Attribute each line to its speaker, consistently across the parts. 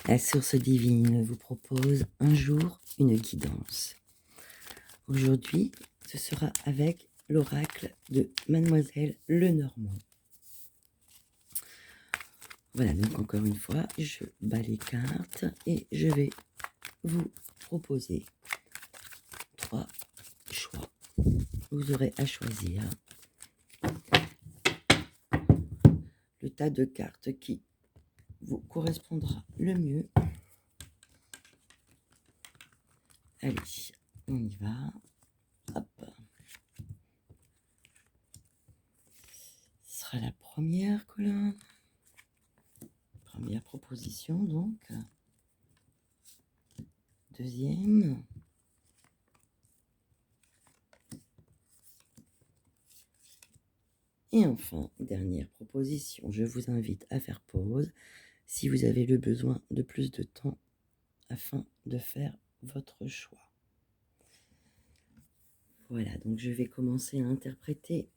Speaker 1: La source divine vous propose un jour une guidance. Aujourd'hui, ce sera avec l'oracle de Mademoiselle Lenormand. Voilà, donc encore une fois, je bats les cartes et je vais vous proposer 3 choix. Vous aurez à choisir le tas de cartes qui vous correspondra le mieux. Allez, on y va. Hop. Ce sera la première colonne. Première proposition, donc. Deuxième. Et enfin, dernière proposition. Je vous invite à faire pause si vous avez le besoin de plus de temps afin de faire votre choix. Voilà, donc je vais commencer à interpréter.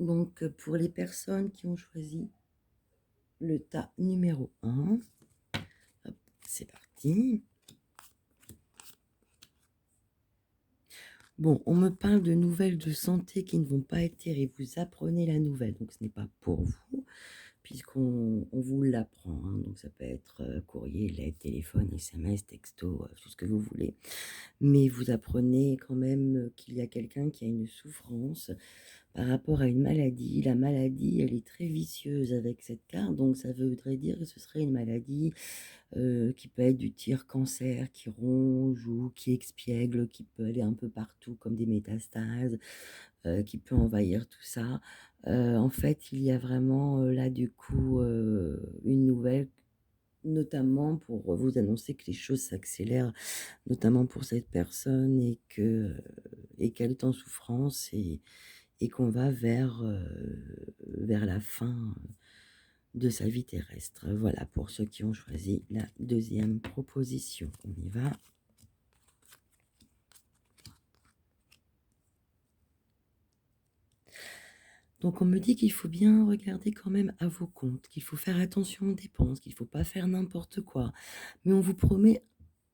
Speaker 1: Donc, pour les personnes qui ont choisi le tas numéro 1, c'est parti. Bon, on me parle de nouvelles de santé qui ne vont pas être terribles. Vous apprenez la nouvelle, donc ce n'est pas pour vous, puisqu'on vous l'apprend. Hein. Donc ça peut être courrier, lettre, téléphone, SMS, texto, tout ce que vous voulez. Mais vous apprenez quand même qu'il y a quelqu'un qui a une souffrance par rapport à une maladie. La maladie, elle est très vicieuse avec cette carte, donc ça voudrait dire que ce serait une maladie qui peut être du type cancer, qui ronge ou qui expiègle, qui peut aller un peu partout comme des métastases, qui peut envahir tout ça. En fait, il y a vraiment là du coup une nouvelle, notamment pour vous annoncer que les choses s'accélèrent, notamment pour cette personne et qu'elle est en souffrance et qu'on va vers la fin de sa vie terrestre. Voilà pour ceux qui ont choisi la deuxième proposition. On y va. Donc on me dit qu'il faut bien regarder quand même à vos comptes, qu'il faut faire attention aux dépenses, qu'il ne faut pas faire n'importe quoi. Mais on vous promet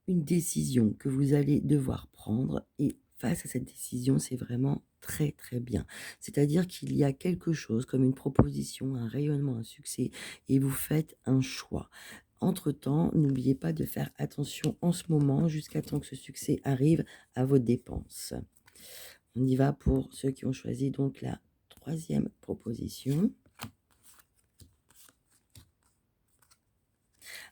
Speaker 1: une décision que vous allez devoir prendre et face à cette décision, c'est vraiment très très bien. C'est-à-dire qu'il y a quelque chose comme une proposition, un rayonnement, un succès et vous faites un choix. Entre-temps, n'oubliez pas de faire attention en ce moment jusqu'à temps que ce succès arrive à vos dépenses. On y va pour ceux qui ont choisi donc la troisième proposition.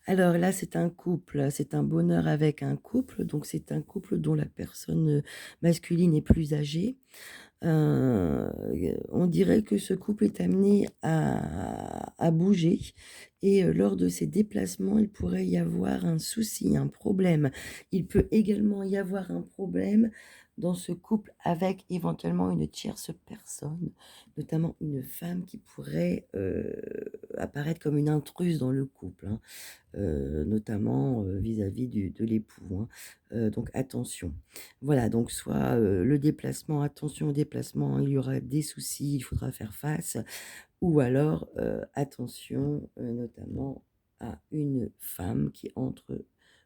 Speaker 1: Alors là, c'est un couple, c'est un bonheur avec un couple, donc c'est un couple dont la personne masculine est plus âgée. On dirait que ce couple est amené à bouger et lors de ces déplacements, il pourrait y avoir un souci, un problème. Il peut également y avoir un problème dans ce couple avec éventuellement une tierce personne, notamment une femme qui pourrait apparaître comme une intruse dans le couple, hein, notamment vis-à-vis de l'époux. Hein. Donc attention. Voilà, donc soit le déplacement, attention au déplacement, il y aura des soucis, il faudra faire face, ou alors attention notamment à une femme qui entre,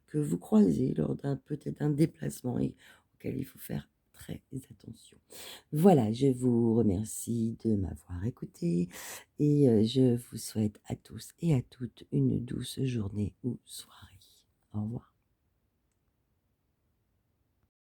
Speaker 1: que vous croisez lors d'un peut-être un déplacement et auquel il faut faire très attention. Voilà, je vous remercie de m'avoir écouté et je vous souhaite à tous et à toutes une douce journée ou soirée. Au revoir.